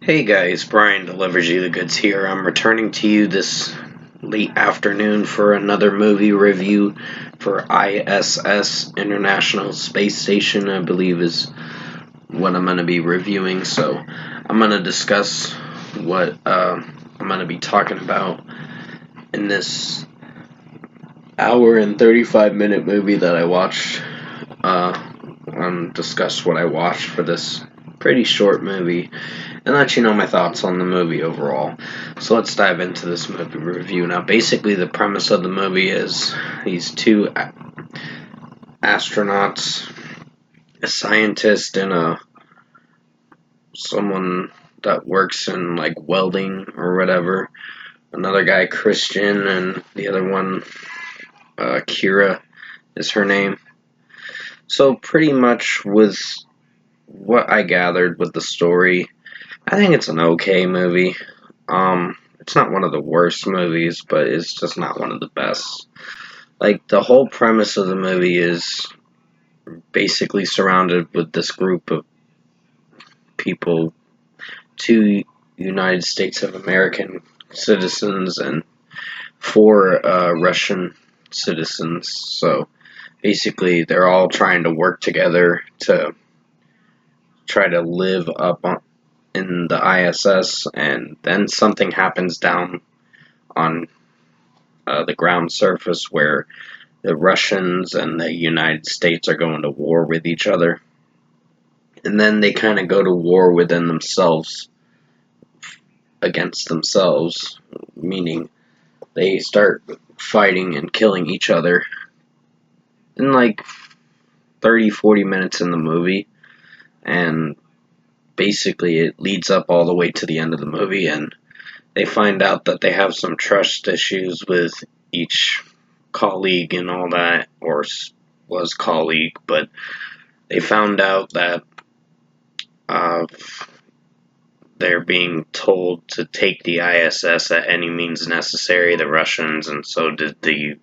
Hey guys, Brian delivers you the goods here. I'm returning to you this late afternoon for another movie review for I.S.S. International Space Station, I believe is what I'm going to be reviewing. So I'm going to discuss what I'm going to be talking about in this hour and 35-minute movie that I watched. Discuss what I watched for this pretty short movie and let you know my thoughts on the movie overall. So let's dive into this movie review. Now, basically, the premise of the movie is these two astronauts, a scientist and someone that works in like welding or whatever. Another guy, Christian, and the other one, Kira, is her name. So pretty much with what I gathered with the story, I think it's an okay movie. It's not one of the worst movies, but it's just not one of the best. Like, the whole premise of the movie is basically surrounded with this group of people, two United States of American citizens and four Russian citizens. So basically, they're all trying to work together to try to live up in the ISS, and then something happens down on the ground surface where the Russians and the United States are going to war with each other. And then they kind of go to war within themselves, against themselves, meaning they start fighting and killing each other in like 30-40 minutes in the movie. And basically, it leads up all the way to the end of the movie, and they find out that they have some trust issues with each colleague and all that, or was colleague, but they found out that uh, they're being told to take the ISS at any means necessary, the Russians, and so did the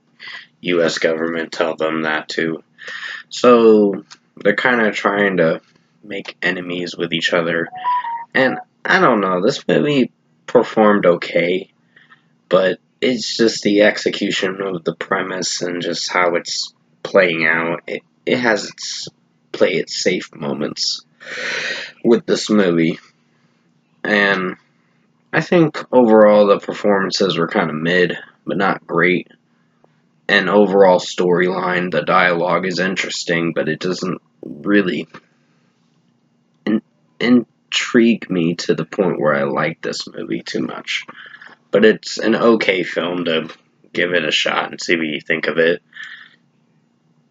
U.S. government tell them that too. So they're kind of trying to make enemies with each other, and I don't know, this movie performed okay, but it's just the execution of the premise and just how it's playing out. It has its play it safe moments with this movie, and I think overall the performances were kind of mid, but not great. And overall storyline, the dialogue is interesting, but it doesn't really intrigue me to the point where I like this movie too much. But it's an okay film to give it a shot and see what you think of it.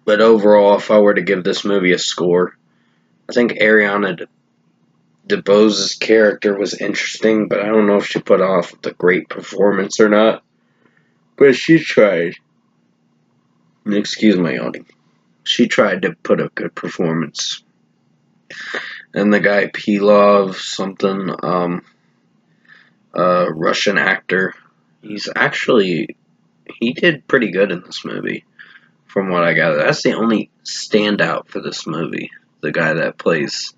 But overall, if I were to give this movie a score, I think Ariana DeBose's character was interesting, but I don't know if she put off the great performance or not. But she tried. Excuse my yawning. She tried to put a good performance. And the guy Pilov, something, Russian actor, he did pretty good in this movie, from what I gather. That's the only standout for this movie. The guy that plays,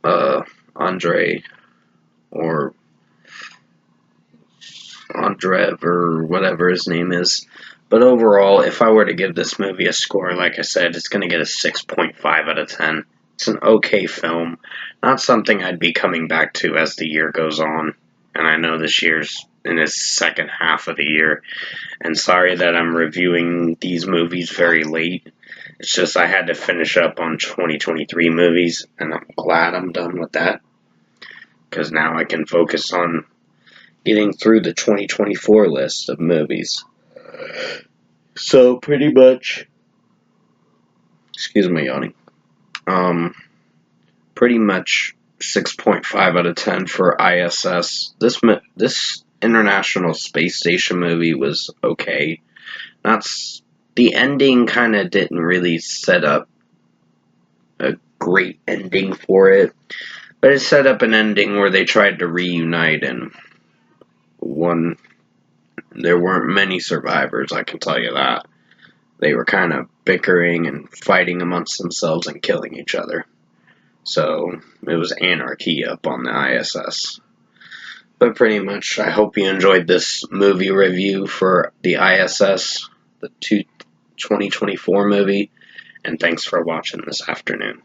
Andrei, or Andreev, or whatever his name is. But overall, if I were to give this movie a score, like I said, it's going to get a 6.5 out of 10. It's an okay film. Not something I'd be coming back to as the year goes on. And I know this year's in its second half of the year. And sorry that I'm reviewing these movies very late. It's just I had to finish up on 2023 movies, and I'm glad I'm done with that. Because now I can focus on getting through the 2024 list of movies. So pretty much, excuse me yawning, pretty much 6.5 out of 10 for I.S.S. This International Space Station movie was okay. The ending kind of didn't really set up a great ending for it, but it set up an ending where they tried to reunite, and there weren't many survivors, I can tell you that. They were kind of bickering and fighting amongst themselves and killing each other. So it was anarchy up on the ISS. But pretty much, I hope you enjoyed this movie review for the ISS, the 2024 movie, and thanks for watching this afternoon.